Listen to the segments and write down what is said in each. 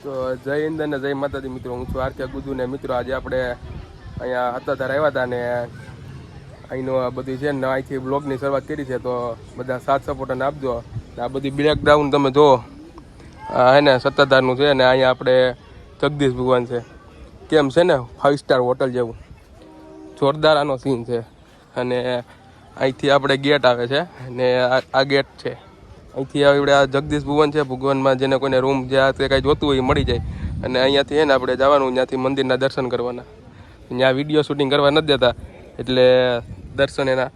તો જય હિન્દ અને જય માતાજી મિત્રો, હું છું આરકે ગુજુ ને મિત્રો આજે આપણે અહીંયા હતાધાર આવ્યા હતા ને અહીંનું આ બધું છે ને અહીંથી બ્લોગની શરૂઆત કરી છે. તો બધા સાથ સપોર્ટને આપજો. આ બધી બ્રેકડાઉન તમે જુઓ, આ હે ને સત્તાધારનું છે ને અહીંયા આપણે જગદીશ ભગવાન છે. કેમ છે ને 5 સ્ટાર હોટલ જેવું જોરદાર આનો સીન છે. અને અહીંથી આપણે ગેટ આવે છે ને આ ગેટ છે. અહીંથી આપણે આ જગદીશ ભુવન છે. ભગવાનમાં જેને કોઈને રૂમ જ્યાં તે કાંઈ જોતું હોય એ મળી જાય. અને અહીંયાથી છે ને આપણે જવાનું, ત્યાંથી મંદિરના દર્શન કરવાના. ત્યાં વિડીયો શૂટિંગ કરવા નથી દેતા, એટલે દર્શન એના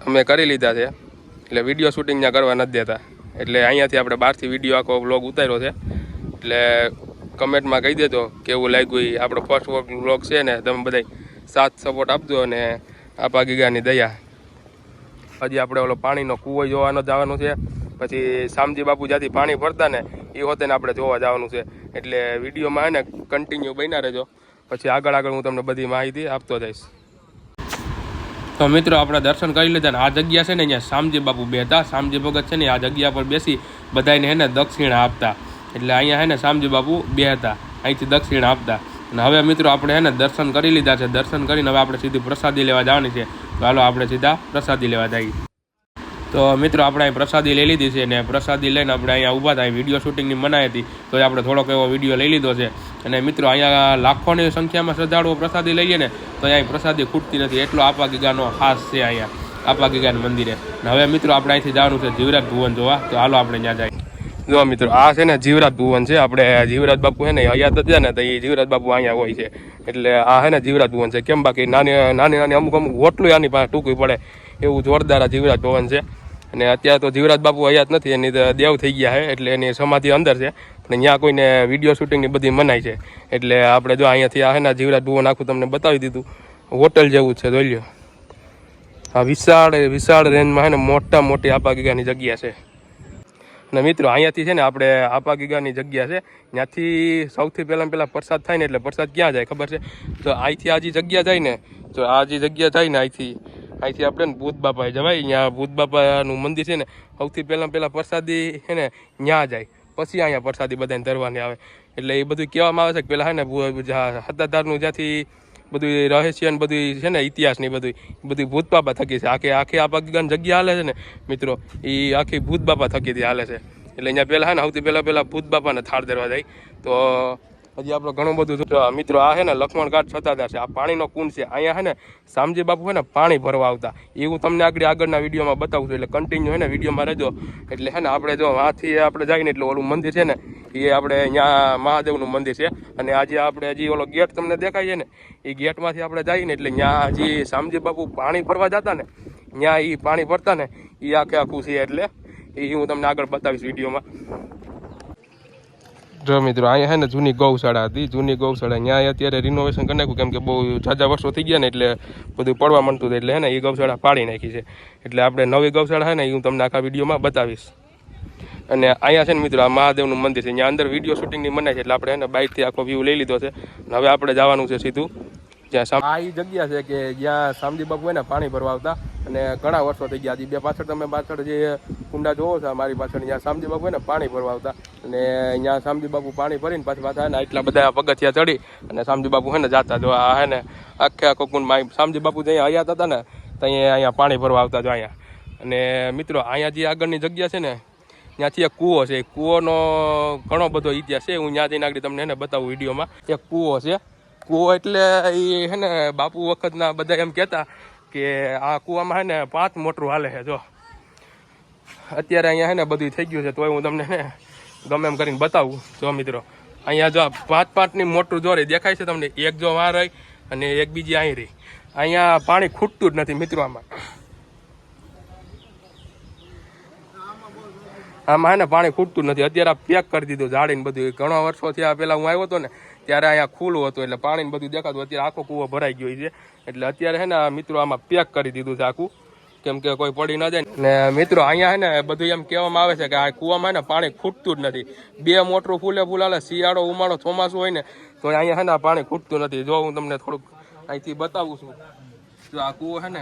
અમે કરી લીધા છે. એટલે વિડીયો શૂટિંગ ત્યાં કરવા નથી દેતા, એટલે અહીંયાથી આપણે બહારથી વિડીયો આખો વ્લોગ ઉતાર્યો છે. એટલે કમેન્ટમાં કહી દેજો કેવું લાગ્યું. એ આપણો ફર્સ્ટ વ્લોગ છે ને, તમે બધા સાથ સપોર્ટ આપજો. અને આપા ગીગાની દયા. હજી આપણે ઓલો પાણીનો કૂવો જોવાનો જવાનું છે. પછી શામજી બાપુ જ્યાંથી પાણી ભરતા ને એ હોતે ને આપણે જોવા જવાનું છે. એટલે વિડીયોમાં ને કન્ટિન્યુ બન્યા રહેજો. પછી આગળ હું તમને બધી માહિતી આપતો જઈશ. તો મિત્રો આપણે દર્શન કરી લીધા ને આ જગ્યા છે ને અહીંયા શામજી બાપુ બેઠા. શામજી ભગત છે ને આ જગ્યા પર બેસી બધાને હે ને દક્ષિણા આપતા. એટલે અહીંયા હે ને શામજી બાપુ બેહતા, અહીંથી દક્ષિણા આપતા. અને હવે મિત્રો આપણે હે ને દર્શન કરી લીધા છે. દર્શન કરીને હવે આપણે સીધી પ્રસાદી લેવા જવાની છે. તો હાલો આપણે સીધા પ્રસાદી લેવા જઈએ. તો મિત્રો આપણે અહીં પ્રસાદી લઈ લીધી છે ને પ્રસાદી લઈને આપણે અહીંયા ઊભા હતા. વિડીયો શૂટિંગની મનાઈ હતી તો આપણે થોડોક એવો વિડીયો લઈ લીધો છે. અને મિત્રો અહીંયા લાખોની સંખ્યામાં શ્રદ્ધાળુઓ પ્રસાદી લઈએ ને તો અહીંયા પ્રસાદી ખૂટતી નથી. એટલો આપા ગીગાનો ખાસ છે અહીંયા આપા ગીગાના મંદિરે. અને હવે મિત્રો આપણે અહીંથી જવાનું છે જીવરાજ ભુવન જોવા. તો હાલો આપણે ત્યાં જઈએ. જો મિત્રો આ છે ને જીવરાજ ભુવન છે. આપણે જીવરાજ બાપુ છે ને હયાત હતા ને તો એ જીવરાજ બાપુ અહીંયા હોય છે. એટલે આ છે ને જીવરાજ ભુવન છે. કેમ બાકી નાની અમુક હોટલું આની પાસે ટૂંકવી પડે એવું જોરદાર આ જીવરાજ ભવન છે. અને અત્યારે તો જીવરાજ બાપુ હયાત નથી, એની દેવ થઈ ગયા છે. એટલે એની સમાધિ અંદર છે. અને ત્યાં કોઈને વિડીયો શૂટિંગની બધી મનાઈ છે. એટલે આપણે જો અહીંયાથી આ છે ને જીવરાજ ભુવન આખું તમને બતાવી દીધું. હોટલ જેવું છે, જોઈ લો. આ વિશાળ રેન્જમાં છે ને મોટી આપા ગીગાની જગ્યા છે. અને મિત્રો અહીંયાથી છે ને આપણે આપા ગીગાની જગ્યા છે, ત્યાંથી સૌથી પહેલાં પ્રસાદ થાય ને એટલે પ્રસાદ ક્યાં જાય ખબર છે? તો અહીંથી આ જે જગ્યા જાય ને, તો આ જે જગ્યા જાય ને અહીંથી આપણે ને ભૂત બાપાએ જવાય. અહીંયા ભૂત બાપાનું મંદિર છે ને, સૌથી પહેલાં પ્રસાદી છે ને ત્યાં જાય. પછી અહીંયા પ્રસાદી બધાને ધરવાની આવે. એટલે એ બધું કહેવામાં આવે છે કે પહેલાં છે ને હતાધારનું જ્યાંથી બધું રહસ્ય ને બધું છે ને ઇતિહાસની બધું ભૂત બાપા થકી છે. આખી આપા ગીગાની જગ્યા હાલે છે ને મિત્રો, એ આખી ભૂત બાપા થકીથી હાલે છે. એટલે અહીંયા પહેલાં છે ને સૌથી પહેલાં ભૂત બાપાને થાળ ધરવા જાય. તો હજી આપણે ઘણું બધું મિત્રો આ છે ને લક્ષ્મણ ઘાટ સત્તાધાર છે. આ પાણીનો કુંડ છે. અહીંયા છે ને શામજી બાપુ છે ને પાણી ભરવા આવતા. એ હું તમને આગળના વિડીયોમાં બતાવું છું. એટલે કન્ટિન્યુ છે ને વિડીયોમાં રહેજો. એટલે છે ને આપણે જો આથી આપણે જઈને એટલે ઓલું મંદિર છે ને એ આપણે અહીંયા મહાદેવનું મંદિર છે. અને આજે આપણે હજી ઓલો ગેટ તમને દેખાય છે ને, એ ગેટમાંથી આપણે જઈએ ને એટલે ત્યાં હજી શામજી બાપુ પાણી ભરવા જતા ને, ત્યાં એ પાણી ભરતા ને એ આખું છે. એટલે એ હું તમને આગળ બતાવીશ વિડીયોમાં. જો મિત્રો અહીંયા છે ને જૂની ગૌશાળા હતી. જૂની ગૌશાળા ત્યાં અત્યારે રિનોવેશન કરી નાખ્યું, કેમ કે બહુ ઝાઝા વર્ષો થઈ ગયા ને એટલે બધું પડવા માંડતું હતું. એટલે છે ને એ ગૌશાળા પાડી નાખી છે. એટલે આપણે નવી ગૌશાળા છે ને એ હું તમને આખા વિડીયોમાં બતાવીશ. અને અહીંયા છે ને મિત્રો આ મહાદેવનું મંદિર છે. ત્યાં અંદર વિડીયો શૂટિંગની મનાય છે. એટલે આપણે છે ને બાઇકથી આખો વ્યૂ લઈ લીધો છે. અને હવે આપણે જવાનું છે સીધું જ્યાં આ એ જગ્યા છે કે જ્યાં શામજી બાપુ એને પાણી ભરવા આવતા. અને ઘણા વર્ષો થઈ ગયા. હજી બે પાછળ જે કુંડા જોવો છો મારી પાછળ, ત્યાં શામજી બાપુ એને પાણી ભરવા આવતા. અને અહીંયા શામજી બાપુ પાણી ભરીને પાછા ને એટલા બધા પગથિયા ચડી અને શામજી બાપુ છે ને જાતા. જો આ હે ને આખો કુંડમાં શામજી બાપુ જ્યાં હયાત હતા ને ત્યાં અહીંયા પાણી ભરવા આવતા. જો અહીંયા. અને મિત્રો અહીંયા જે આગળની જગ્યા છે ને ત્યાંથી એક કૂવો છે. કૂવોનો ઘણો બધો ઇતિહાસ છે. હું ત્યાં જઈને આગળ તમને એને બતાવું વિડીયોમાં. એક કૂવો છે. કૂવો એટલે એ છે ને બાપુ વખતના બધા એમ કહેતા કે આ કૂવામાં છે ને 5 મોટરું હાલે છે. જો અત્યારે અહીંયા છે ને બધું થઈ ગયું છે, તોય હું તમને ને ગમે એમ કરીને બતાવું. જો મિત્રો અહીંયા જો 5-5ની મોટરું જો રહી દેખાય છે તમને, એક જો વાં રહી અને એક બીજી અહીં રહી. અહીંયા પાણી ખૂટતું જ નથી મિત્રો. આમાં છે ને પાણી ખૂટતું નથી. અત્યારે પેક કરી દીધું જાળીને બધું. ઘણા વર્ષો થયા પહેલાં હું આવ્યો હતો ને ત્યારે અહીંયા ખુલ્લું હતું એટલે પાણીને બધું દેખાતું. અત્યારે આખો કૂવો ભરાઈ ગયો છે. એટલે અત્યારે છે ને મિત્રો આમાં પેક કરી દીધું છે આખું, કેમ કે કોઈ પડી ન જાય ને મિત્રો. અહીંયા છે ને બધું એમ કહેવામાં આવે છે કે આ કૂવામાં છે ને પાણી ખૂટતું જ નથી. 2 મોટરું ફૂલે હાલે. શિયાળો ઉનાળો ચોમાસું હોય ને તો અહીંયા છે ને પાણી ખૂટતું નથી. જો હું તમને થોડુંક અહીંથી બતાવું છું. જો આ કૂવો છે ને,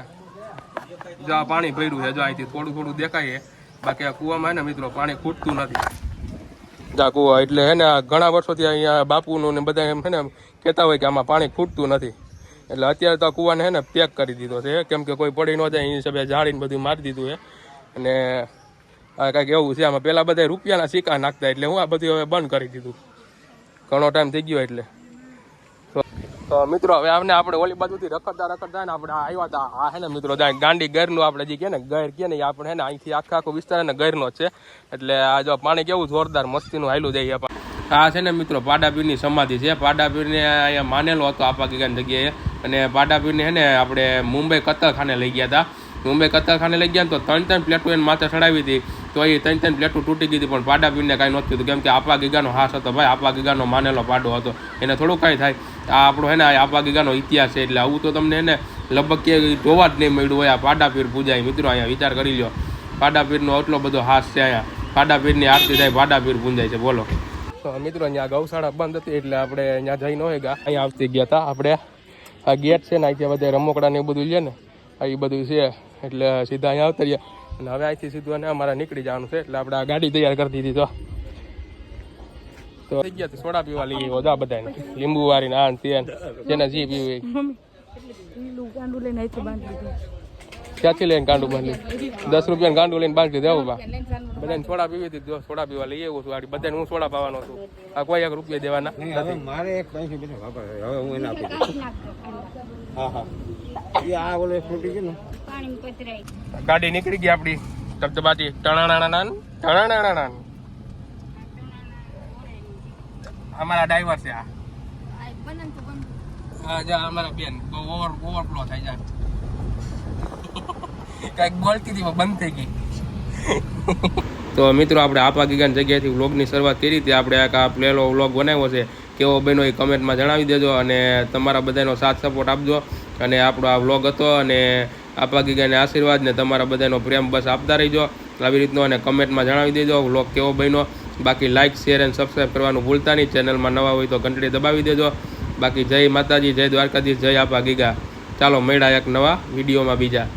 જો આ પાણી ભર્યું છે. જો અહીંથી થોડું દેખાય છે. બાકી આ કૂવામાં છે ને મિત્રો પાણી ખૂટતું નથી. જા કુવા એટલે હે ને ઘણા વર્ષોથી અહીંયા બાપુનું ને બધા એમ હે ને કહેતા હોય કે આમાં પાણી ખૂટતું નથી, એટલે અત્યારે તો કુવાને હે ને પેક કરી દીધો છે, કેમ કે કોઈ પડી ન જાય એ હિસાબે જાળીને બધું મારી દીધું છે. અને આ કાંઈક એવું છે. આમાં પહેલાં બધા રૂપિયાના સિક્કા નાખતા, એટલે હું આ બધું હવે બંધ કરી દીધું, ઘણો ટાઈમ થઈ ગયો એટલે. તો મિત્રો હવે આપણે ઓલી બાજુથી રખડતા ને આપણે આવ્યા હતા આ હે ને મિત્રો ગાંડી ગેરનું આપણે જે કે ને ગેર કે ને આપણે હે ને અહીંથી આખો વિસ્તાર ને ગેરનો જ છે. એટલે આ જો પાણી કેવું જોરદાર મસ્તીનું હાયલું જાય. આ છે ને મિત્રો પાડાપીરની સમાધિ છે. પાડાપીરને અહીંયા માનેલો હતો આપા ગીગાની જગ્યાએ, અને પાડાપીરને હે ને આપણે મુંબઈ કતલખાને લઈ ગયા હતા. મુંબઈ કતલખાને લઈ ગયા તો 3 પ્લેટો એને માથે ચડાવી હતી, તો એ 3 પ્લેટો તૂટી ગઈ હતી, પણ પાડાપીરને કાંઈ નહોતું થયું, કેમ કે આપા ગીગાનો હાસ હતો ભાઈ, આપા ગીગાનો માનેલો પાડો હતો, એને થોડું કાંઈ થાય. આ આપણો હે ને આપા ગીગાનો ઇતિહાસ છે, એટલે આવું તો તમને એને લગભગ ક્યાંય જોવા જ નહીં મળ્યું હોય. આ પાડાપીર પૂજાય મિત્રો, અહીંયા વિચાર કરી લો, પાડાપીરનો એટલો બધો હાસ છે. અહીંયા પાડાપીરની આરતી થાય, પાડાપીર પૂજાય છે. બોલો. તો મિત્રો અહીંયા ગૌશાળા બંધ હતી, એટલે આપણે અહીંયા જઈ ન હોય ગયા, અહીંયા આવતી ગયા હતા આપણે. આ ગેટ છે ને અહીંથી બધા રમકડા ને એ બધું લે ને એ બધું છે, એટલે સીધા અહીંયા આવતા રહ્યા. અને હવે અહીંથી સીધું અને અમારે નીકળી જવાનું છે, એટલે આપણે આ ગાડી તૈયાર કરી દીધી. તો થઈ ગયા સોડા પીવા લઈ આવ્યો જા બધાને, લીંબુ વાળી ને આ તેન જેને જી પીવી ક્યાંથી લઈને ગાંડું બાંધી 10 રૂપિયાનું ગાંડું લઈને બાંધી દેવું બા. બધાને સોડા પીવી હતી, જો સોડા પીવા લઈ આવ્યો છું. આ બધાને હું સોડા પાવાનો છું. આ કોઈ 1 રૂપિયા દેવાના નથી મારે. એક પૈસા બીજો હવે હું એને આપી દઉં. હા હા આ ઓલે ફૂટી ગયું ને ગાડી નીકળી ગઈ આપણી તબતબાટી ટણાણાણાના. અમારા ડ્રાઈવર છે આ જા અમારા બેન બહુ ઓવરફ્લો થાય જાય. કઈક બોલતી હતી બંધ થઈ ગઈ. તો મિત્રો આપણે આપા ગીગાની જગ્યાએથી વ્લોગની શરૂઆત કરી હતી. આપણે આ પહેલો વ્લોગ બનાવ્યો છે, કેવો બન્યો એ કમેન્ટમાં જણાવી દેજો, અને તમારા બધાનો સાથ સપોર્ટ આપજો. અને આપણો આ વ્લોગ હતો, અને આપા ગીગાને આશીર્વાદ ને તમારા બધાનો પ્રેમ બસ આપતા રહીજો આવી રીતનો, અને કમેન્ટમાં જણાવી દેજો વ્લોગ કેવો બન્યો. બાકી લાઇક શેર અને સબસ્ક્રાઈબ કરવાનું ભૂલતા નહીં. ચેનલમાં નવા હોય તો ઘંટડી દબાવી દેજો. બાકી જય માતાજી, જય દ્વારકાધીશ, જય આપા ગીગા. ચાલો મળ્યા એક નવા વિડીયોમાં બીજા.